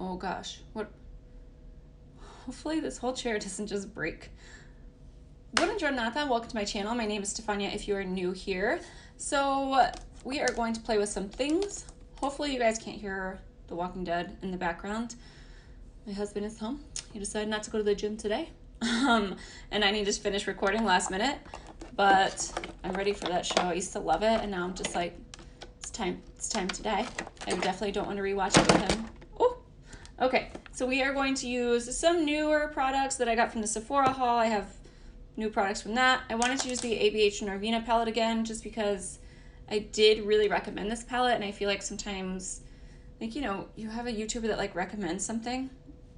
Oh gosh, what? Hopefully this whole chair doesn't just break. Buona giornata, welcome to my channel. My name is Stefania if you are new here. So we are going to play with some things. Hopefully you guys can't hear The Walking Dead in the background. My husband is home. He decided not to go to the gym today. And I need to finish recording last minute, but I'm ready for that show. I used to love it, and now I'm just like, it's time to die. I definitely don't want to rewatch it with him. Oh, okay. So we are going to use some newer products that I got from the Sephora haul. I have new products from that. I wanted to use the Abh Norvina palette again, just because I did really recommend this palette, and I feel like sometimes, like, you know, you have a YouTuber that like recommends something.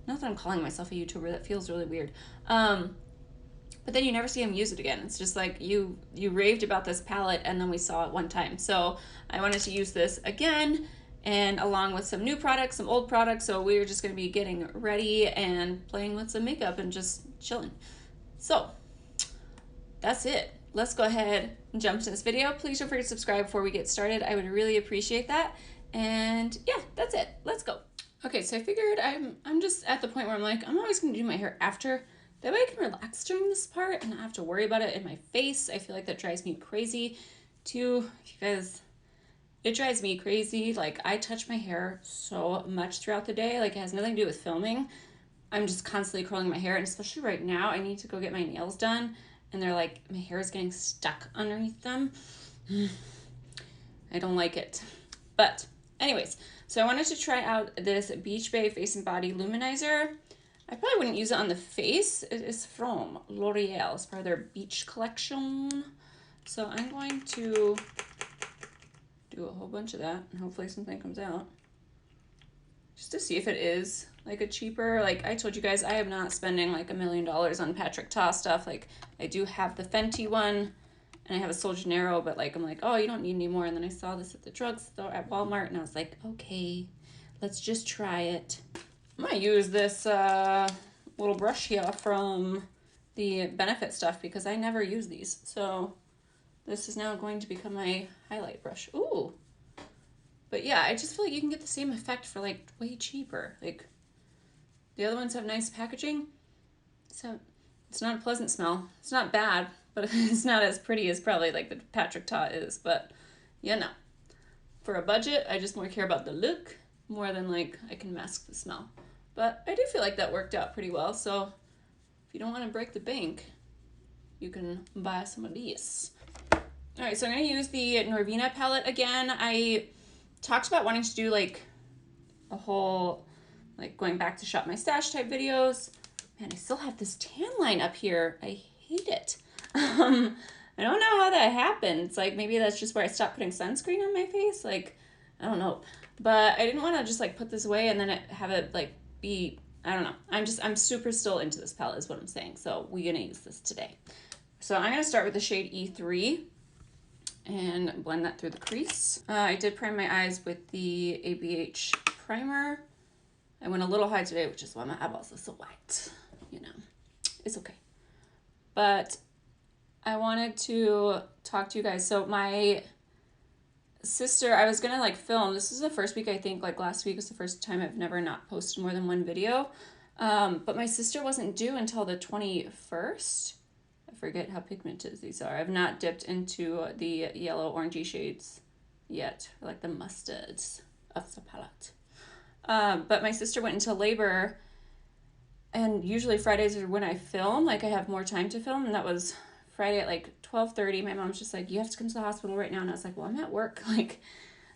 Not that I'm calling myself a YouTuber, that feels really weird. But then you never see him use it again. It's just like you raved about this palette and then we saw it one time. So I wanted to use this again, and along with some new products, some old products. So we were just going to be getting ready and playing with some makeup and just chilling. So that's it. Let's go ahead and jump into this video. Please don't forget to subscribe before we get started. I would really appreciate that. And yeah, that's it. Let's go. Okay, so I figured I'm just at the point where I'm like, I'm always going to do my hair after. That way I can relax during this part and not have to worry about it in my face. I feel like that drives me crazy too. You guys, it drives me crazy. Like, I touch my hair so much throughout the day. Like, it has nothing to do with filming. I'm just constantly curling my hair, and especially right now, I need to go get my nails done, and they're like, my hair is getting stuck underneath them. I don't like it. But anyways, so I wanted to try out this Beach Bay Face and Body Luminizer. I probably wouldn't use it on the face. It is from L'Oreal. It's part of their beach collection. So I'm going to do a whole bunch of that, and hopefully something comes out. Just to see if it is like a cheaper, like I told you guys, I am not spending like $1 million on Patrick Ta stuff. Like, I do have the Fenty one, and I have a Sol Janeiro, but like, I'm like, oh, you don't need any more. And then I saw this at the drugstore at Walmart, and I was like, okay, let's just try it. I'm gonna use this little brush here from the Benefit stuff because I never use these. So this is now going to become my highlight brush. Ooh. But yeah, I just feel like you can get the same effect for like way cheaper. Like, the other ones have nice packaging, so it's not a pleasant smell. It's not bad, but it's not as pretty as probably like the Patrick Ta is. But you know, for a budget, I just more care about the look more than like I can mask the smell. But I do feel like that worked out pretty well. So if you don't want to break the bank, you can buy some of these. All right, so I'm going to use the Norvina palette again. I talked about wanting to do like a whole, like, going back to shop my stash type videos. Man, I still have this tan line up here. I hate it. I don't know how that happened. It's like, maybe that's just where I stopped putting sunscreen on my face. Like, I don't know. But I didn't want to just like put this away and then have it like be, I don't know. I'm super still into this palette is what I'm saying. So we're going to use this today. So I'm going to start with the shade E3 and blend that through the crease. I did prime my eyes with the ABH primer. I went a little high today, which is why my eyeballs are so white. You know, it's okay. But I wanted to talk to you guys. So my sister, I was gonna like film, this is the first week, I think, like last week was the first time I've never not posted more than one video. But my sister wasn't due until the 21st. I forget how pigmented these are. I've not dipped into the yellow orangey shades yet, or like the mustards of the palette. But my sister went into labor, and usually Fridays are when I film, like I have more time to film, and that was Friday at like 12:30. My mom's just like, you have to come to the hospital right now. And I was like, well, I'm at work. Like,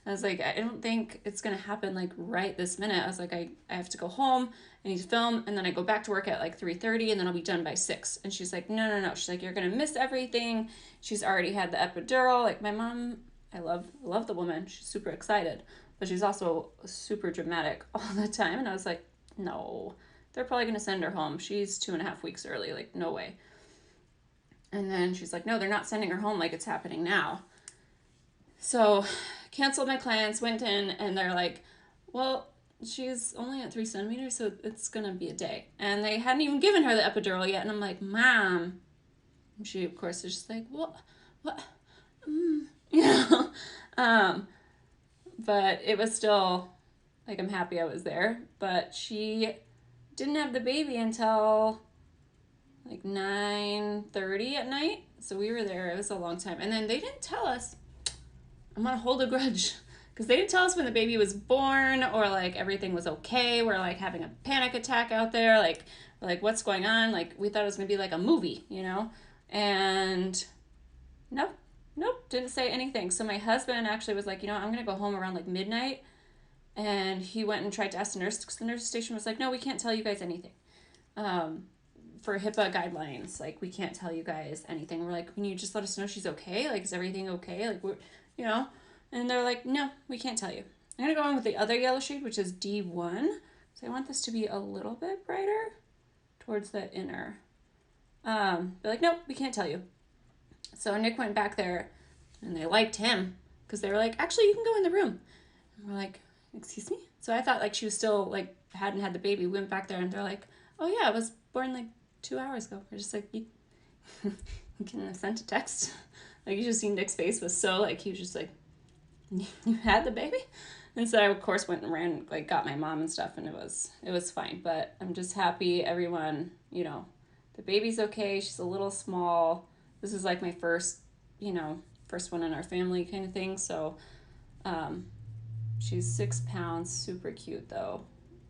I was like, I don't think it's going to happen like right this minute. I was like, I have to go home. I need to film. And then I go back to work at like 3:30 and then I'll be done by 6. And she's like, no. She's like, you're going to miss everything. She's already had the epidural. Like, my mom, I love the woman. She's super excited, but she's also super dramatic all the time. And I was like, no, they're probably going to send her home. She's 2.5 weeks early. Like, no way. And then she's like, no, they're not sending her home like it's happening now. So canceled my clients, went in, and they're like, well, she's only at 3 centimeters, so it's going to be a day. And they hadn't even given her the epidural yet. And I'm like, Mom. And she, of course, is just like, what? You know? But it was still Like, I'm happy I was there. But she didn't have the baby until like 9:30 at night. So we were there. It was a long time. And then they didn't tell us. I'm going to hold a grudge. Because they didn't tell us when the baby was born or like everything was okay. We're like having a panic attack out there. Like what's going on? Like we thought it was going to be like a movie, you know? And nope, didn't say anything. So my husband actually was like, you know, I'm going to go home around like midnight. And he went and tried to ask the nurse because the nurse station was like, no, we can't tell you guys anything. For HIPAA guidelines, like we can't tell you guys anything. We're like, can you just let us know she's okay? Like, is everything okay? Like, we're, you know? And they're like, no, we can't tell you. I'm going to go in with the other yellow shade, which is D1. So I want this to be a little bit brighter towards the inner. They're like, nope, we can't tell you. So Nick went back there and they liked him because they were like, actually, you can go in the room. And we're like, excuse me? So I thought like she was still like, hadn't had the baby. We went back there and they're like, oh yeah, I was born like 2 hours ago. We're just like, you can have sent a text. Like you just see Nick's face was so like, he was just like, you had the baby? And so I of course went and ran, like got my mom and stuff, and it was fine. But I'm just happy everyone, you know, the baby's okay. She's a little small. This is like my first one in our family kind of thing. So she's 6 pounds, super cute though.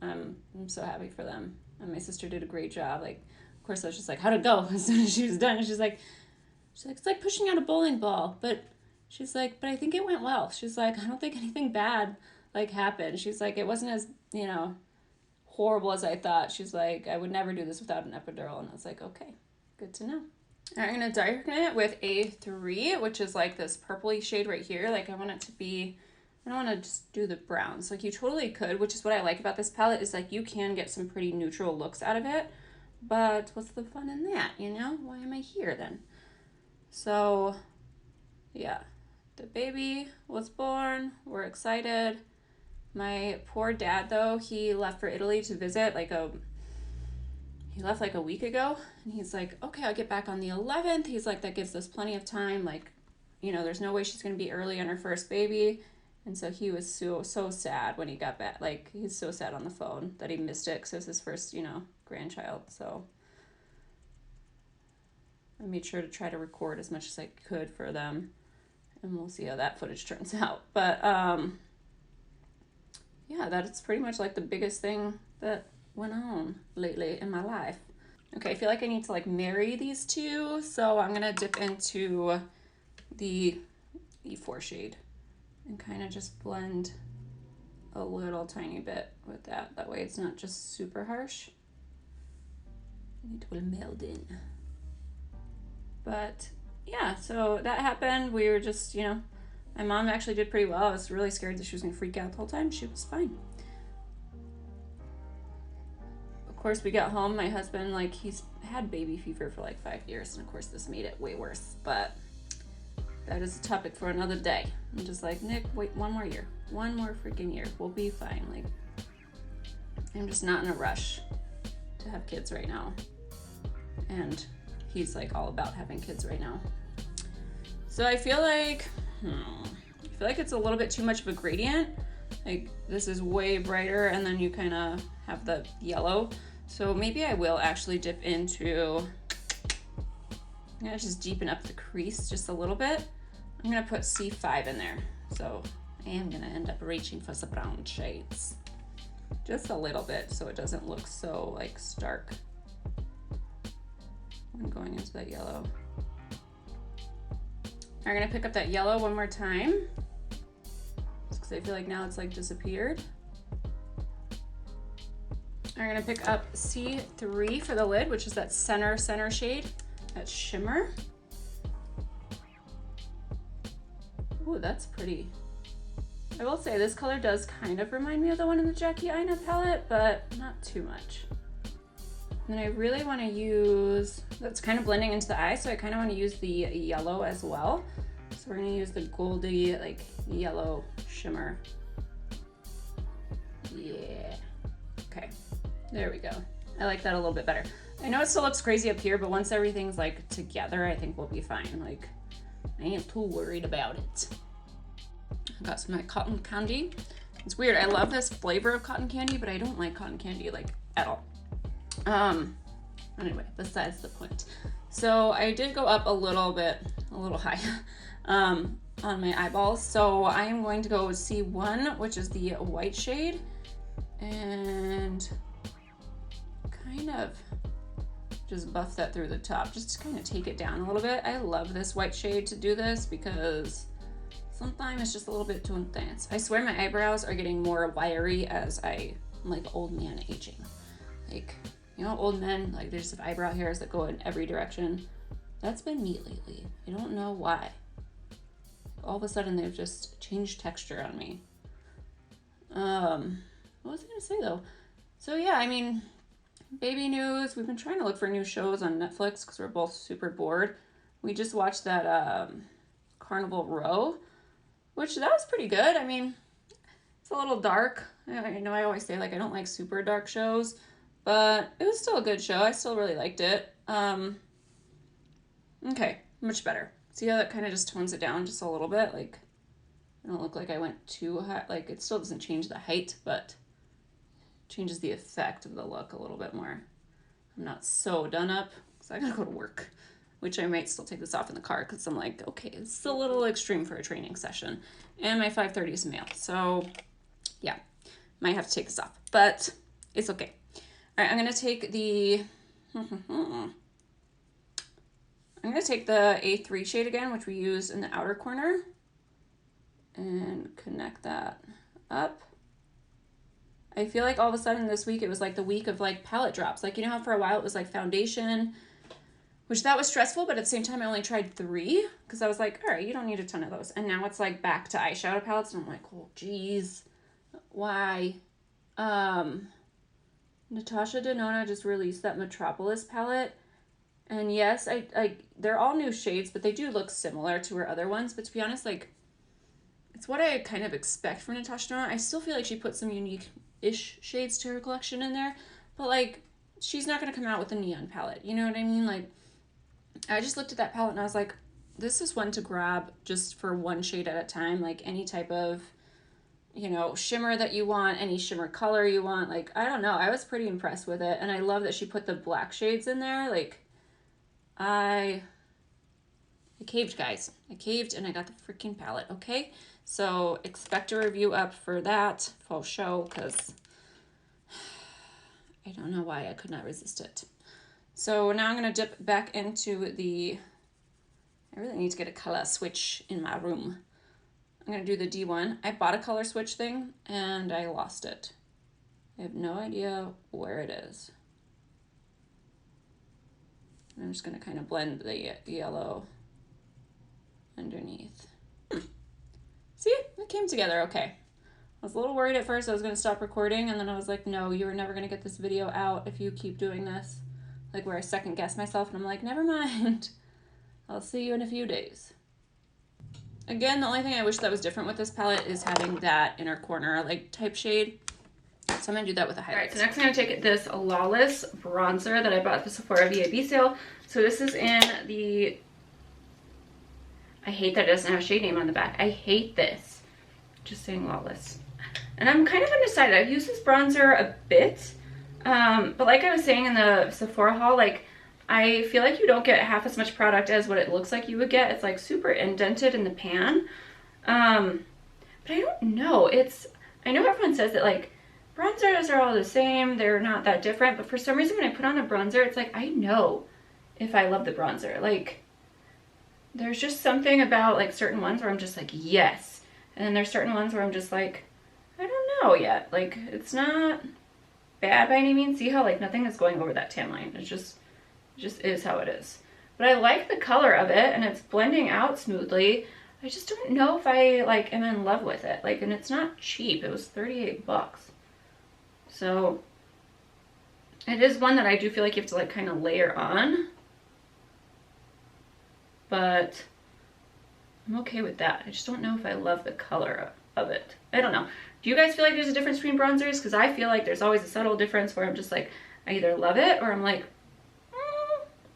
I'm so happy for them. And my sister did a great job. Like, of course I was just like, how'd it go? As soon as she was done, she's like, it's like pushing out a bowling ball, but she's like, but I think it went well. She's like, I don't think anything bad like happened. She's like, it wasn't as, you know, horrible as I thought. She's like, I would never do this without an epidural. And I was like, okay, good to know. All right, I'm going to darken it with A3, which is like this purpley shade right here. Like I want it to be, I don't want to just do the browns. Like you totally could, which is what I like about this palette is like you can get some pretty neutral looks out of it. But what's the fun in that, you know? Why am I here then? So, yeah. The baby was born. We're excited. My poor dad, though, he left for Italy to visit he left like a week ago. And he's like, okay, I'll get back on the 11th. He's like, that gives us plenty of time. Like, you know, there's no way she's going to be early on her first baby. And so he was so sad when he got back. Like, he's so sad on the phone that he missed it because it was his first, you know, grandchild. So I made sure to try to record as much as I could for them. And we'll see how that footage turns out. But, yeah, that's pretty much, like, the biggest thing that went on lately in my life. Okay, I feel like I need to, like, marry these two. So I'm going to dip into the E4 shade and kind of just blend a little tiny bit with that. That way it's not just super harsh. It will meld in. But yeah, so that happened. We were just, you know, my mom actually did pretty well. I was really scared that she was going to freak out the whole time. She was fine. Of course, we got home. My husband, like, he's had baby fever for like 5 years. And of course, this made it way worse. But that is a topic for another day. I'm just like, Nick, wait 1 more year. 1 more freaking year. We'll be fine. Like, I'm just not in a rush to have kids right now. And he's like all about having kids right now. So I feel like it's a little bit too much of a gradient. Like this is way brighter and then you kind of have the yellow. So maybe I will actually dip into, I'm gonna just deepen up the crease just a little bit. I'm gonna put C5 in there. So I am gonna end up reaching for some brown shades. Just a little bit so it doesn't look so like stark. I'm going into that yellow. I'm gonna pick up that yellow one more time because I feel like now it's like disappeared. I'm gonna pick up C3 for the lid, which is that center shade, that shimmer. Ooh, that's pretty. I will say this color does kind of remind me of the one in the Jackie Aina palette, but not too much. And then I really want to use, that's kind of blending into the eye, so I kind of want to use the yellow as well. So we're going to use the goldy, like, yellow shimmer. Yeah. Okay, there we go. I like that a little bit better. I know it still looks crazy up here, but once everything's, like, together, I think we'll be fine. Like, I ain't too worried about it. I got some of my cotton candy. It's weird. I love this flavor of cotton candy, but I don't like cotton candy like at all. Anyway, besides the point. So I did go up a little high, on my eyeballs. So I am going to go with C1, which is the white shade, and kind of just buff that through the top, just to kind of take it down a little bit. I love this white shade to do this because sometimes it's just a little bit too intense. I swear my eyebrows are getting more wiry as I'm like old man aging. Like, you know, old men, like they just have eyebrow hairs that go in every direction. That's been me lately. I don't know why. All of a sudden they've just changed texture on me. What was I gonna say though? So yeah, I mean, baby news. We've been trying to look for new shows on Netflix because we're both super bored. We just watched that Carnival Row, which that was pretty good. I mean, it's a little dark. I know I always say like I don't like super dark shows, but it was still a good show. I still really liked it. Okay, much better. See how that kind of just tones it down just a little bit? Like, I don't look like I went too high. Like, it still doesn't change the height, but changes the effect of the look a little bit more. I'm not so done up because I gotta go to work, which I might still take this off in the car because I'm like, okay, it's a little extreme for a training session. And my 5:30 is mail. So, yeah, might have to take this off, but it's okay. All right, I'm going to take the... I'm going to take the A3 shade again, which we used in the outer corner, and connect that up. I feel like all of a sudden this week, it was like the week of like palette drops. Like, you know how for a while it was like foundation, which that was stressful, but at the same time I only tried 3 because I was like, all right, you don't need a ton of those. And now it's like back to eyeshadow palettes, and I'm like, oh, geez, why? Natasha Denona just released that Metropolis palette. And yes, they're all new shades, but they do look similar to her other ones. But to be honest, like, it's what I kind of expect from Natasha Denona. I still feel like she put some unique-ish shades to her collection in there. But, like, she's not going to come out with a neon palette. You know what I mean? Like, I just looked at that palette and I was like, this is one to grab just for one shade at a time. Like, any type of, you know, shimmer that you want, any shimmer color you want. Like, I don't know. I was pretty impressed with it. And I love that she put the black shades in there. Like, I caved, guys. I caved and I got the freaking palette, okay? So expect a review up for that faux show because I don't know why I could not resist it. So now I'm going to dip back into the... I really need to get a color switch in my room. I'm going to do the D1. I bought a color switch thing and I lost it. I have no idea where it is. I'm just going to kind of blend the yellow underneath. See, it came together okay. I was a little worried at first I was going to stop recording, and then I was like, no, you're never going to get this video out if you keep doing this. Like, where I second guess myself, and I'm like, never mind. I'll see you in a few days. Again, the only thing I wish that was different with this palette is having that inner corner, like, type shade. So I'm going to do that with a highlight. Alright, so next I'm going to take this Lawless bronzer that I bought at the Sephora VIB sale. So this is in the... I hate that it doesn't have a shade name on the back. I hate this. Just saying Lawless. And I'm kind of undecided. I've used this bronzer a bit. But like I was saying in the Sephora haul, like, I feel like you don't get half as much product as what it looks like you would get. It's like super indented in the pan. But I don't know. I know everyone says that like bronzers are all the same. They're not that different. But for some reason when I put on a bronzer, it's like I know if I love the bronzer. Like there's just something about like certain ones where I'm just like, yes. And then there's certain ones where I'm just like, I don't know yet. Like it's not bad by any means. See how like nothing is going over that tan line. It just is how it is. But I like the color of it and it's blending out smoothly. I just don't know if I like am in love with it. Like, and it's not cheap. It was 38 bucks. So it is one that I do feel like you have to like kind of layer on. But I'm okay with that. I just don't know if I love the color of it. I don't know. Do you guys feel like there's a difference between bronzers? Because I feel like there's always a subtle difference where I'm just like, I either love it or I'm like,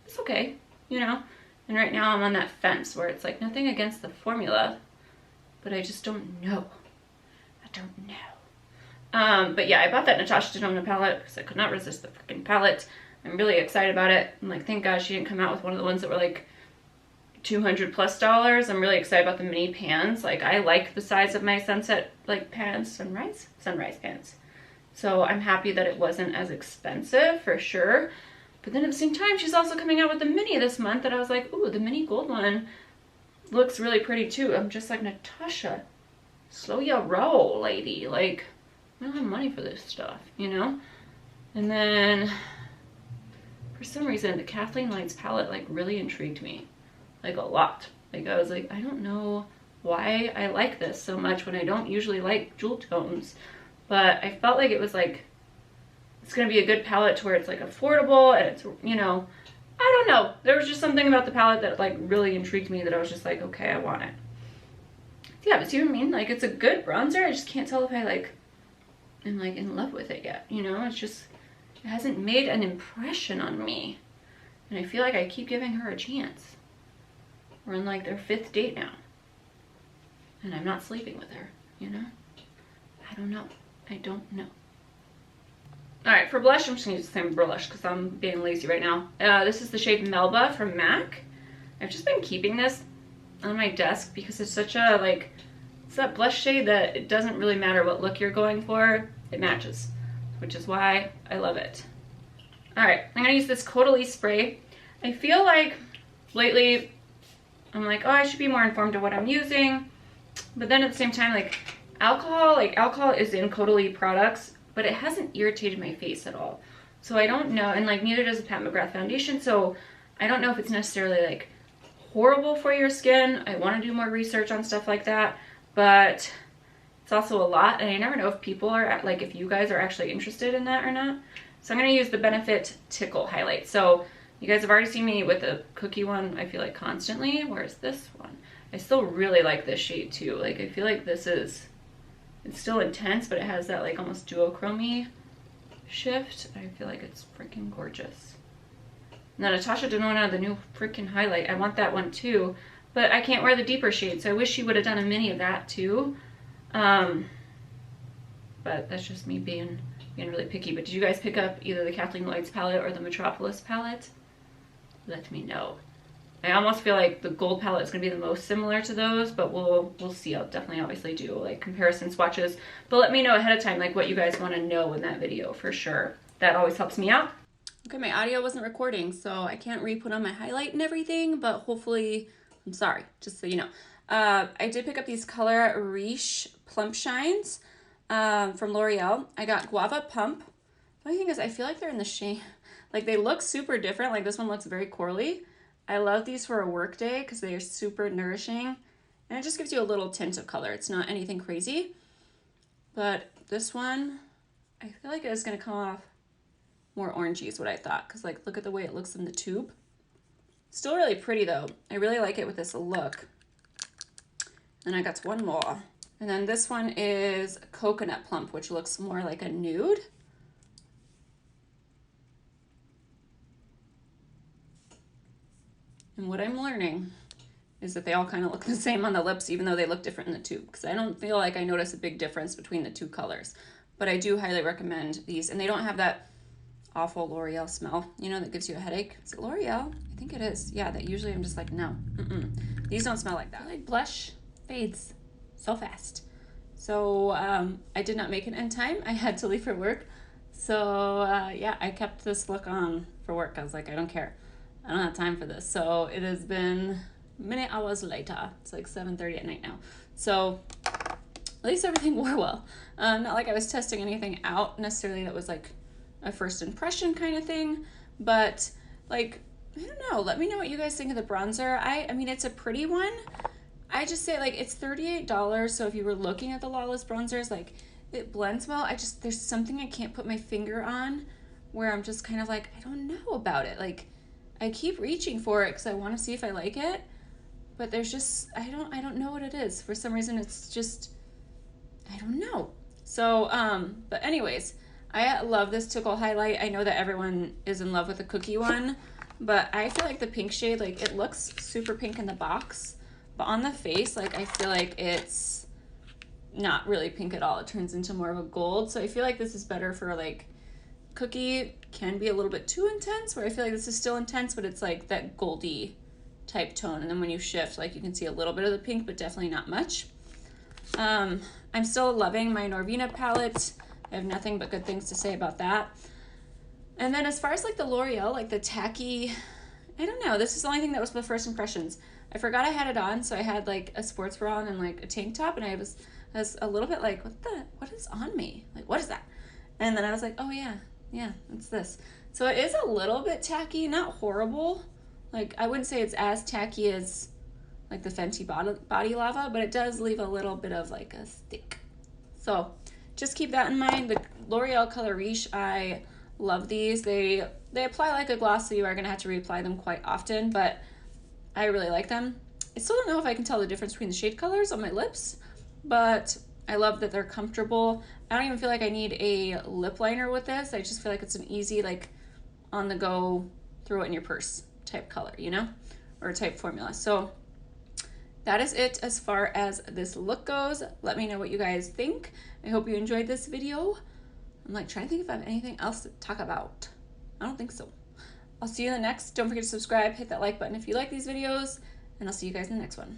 it's okay, you know? And right now I'm on that fence where it's like nothing against the formula, but I just don't know. I don't know. But yeah, I bought that Natasha Denona palette because I could not resist the freaking palette. I'm really excited about it. I'm like, thank God she didn't come out with one of the ones that were like $200+. I'm really excited about the mini pans. Like, I like the size of my sunset, like, pans, sunrise pans. So I'm happy that it wasn't as expensive for sure. But then at the same time, she's also coming out with the mini this month that I was like, ooh, the mini gold one looks really pretty too. I'm just like, Natasha, slow your roll, lady. Like, I don't have money for this stuff, you know? And then for some reason, the Kathleen Lights palette like really intrigued me, like a lot. Like I was like, I don't know why I like this so much when I don't usually like jewel tones, but I felt like it was like, it's gonna be a good palette to where it's like affordable and it's, you know, I don't know. There was just something about the palette that like really intrigued me that I was just like, okay, I want it. Yeah, but see what I mean? Like, it's a good bronzer. I just can't tell if I like am like in love with it yet, you know? It's just, it hasn't made an impression on me. And I feel like I keep giving her a chance. We're on like their 5th date now. And I'm not sleeping with her, you know? I don't know. I don't know. Alright, for blush, I'm just going to use the same blush because I'm being lazy right now. This is the shade Melba from MAC. I've just been keeping this on my desk because it's such a, like, it's that blush shade that it doesn't really matter what look you're going for, it matches, which is why I love it. Alright, I'm going to use this Caudalie spray. I feel like lately I'm like, oh, I should be more informed of what I'm using, but then at the same time, like, alcohol is in Caudalie products, but it hasn't irritated my face at all. So I don't know, and like neither does the Pat McGrath foundation, so I don't know if it's necessarily like horrible for your skin. I want to do more research on stuff like that, but it's also a lot, and I never know if people are, like, if you guys are actually interested in that or not. So I'm going to use the Benefit Tickle highlight. So you guys have already seen me with the cookie one, I feel like constantly, whereas this one, I still really like this shade too. Like, I feel like this is, it's still intense, but it has that like almost duochrome shift. I feel like it's freaking gorgeous. Now Natasha Denona, the new freaking highlight, I want that one too, but I can't wear the deeper shade, so I wish she would have done a mini of that too. But that's just me being really picky. But did you guys pick up either the Kathleen Lights palette or the Metropolis palette? Let me know. I almost feel like the gold palette is going to be the most similar to those, but we'll see. I'll definitely obviously do like comparison swatches, but let me know ahead of time like what you guys want to know in that video for sure. That always helps me out. Okay, my audio wasn't recording, so I can't re-put on my highlight and everything, but hopefully, I'm sorry, just so you know. I did pick up these Color Riche Plump Shines from L'Oreal. I got Guava Pump. The only thing is I feel like they're in the shade, like they look super different. Like this one looks very corally. I love these for a work day because they are super nourishing. And it just gives you a little tint of color. It's not anything crazy. But this one, I feel like it is going to come off more orangey is what I thought. Because like, look at the way it looks in the tube. Still really pretty though. I really like it with this look. And I got one more. And then this one is Coconut Plump, which looks more like a nude. And what I'm learning is that they all kind of look the same on the lips, even though they look different in the tube. Because I don't feel like I notice a big difference between the two colors. But I do highly recommend these. And they don't have that awful L'Oreal smell, you know, that gives you a headache. Is it L'Oreal? I think it is. Yeah, that usually I'm just like, no. These don't smell like that. Like blush fades so fast. So I did not make it in time. I had to leave for work. So yeah, I kept this look on for work. I was like, I don't care. I don't have time for this. So it has been many hours later. It's like 7:30 at night now. So at least everything wore well. Not like I was testing anything out necessarily that was like a first impression kind of thing. But like, I don't know. Let me know what you guys think of the bronzer. I mean, it's a pretty one. I just say like it's $38. So if you were looking at the Lawless bronzers, like it blends well. There's something I can't put my finger on where I'm just kind of like, I don't know about it. Like, I keep reaching for it because I want to see if I like it, but there's just, I don't know what it is. For some reason, it's just, I don't know. So, but anyways, I love this Tickle highlight. I know that everyone is in love with the cookie one, but I feel like the pink shade, like it looks super pink in the box, but on the face, like I feel like it's not really pink at all. It turns into more of a gold. So I feel like this is better for like cookie. Can be a little bit too intense, where I feel like this is still intense, but it's like that goldy type tone. And then when you shift, like you can see a little bit of the pink, but definitely not much. I'm still loving my Norvina palette. I have nothing but good things to say about that. And then as far as like the L'Oreal, like the tacky, I don't know, this is the only thing that was the first impressions. I forgot I had it on, so I had like a sports bra on and like a tank top, and I was a little bit like, what is on me? Like, what is that? And then I was like, oh yeah, it's this. So it is a little bit tacky, not horrible. Like, I wouldn't say it's as tacky as like the Fenty body lava, but it does leave a little bit of like a stick. So just keep that in mind. The L'Oreal Color Riche, I love these. They apply like a gloss, so you are gonna have to reapply them quite often, but I really like them. I still don't know if I can tell the difference between the shade colors on my lips, but I love that they're comfortable. I don't even feel like I need a lip liner with this. I just feel like it's an easy, like, on the go, throw it in your purse type color, you know, or type formula. So that is it as far as this look goes. Let me know what you guys think. I hope you enjoyed this video. I'm like trying to think if I have anything else to talk about. I don't think so. I'll see you in the next. Don't forget to subscribe, hit that like button if you like these videos, and I'll see you guys in the next one.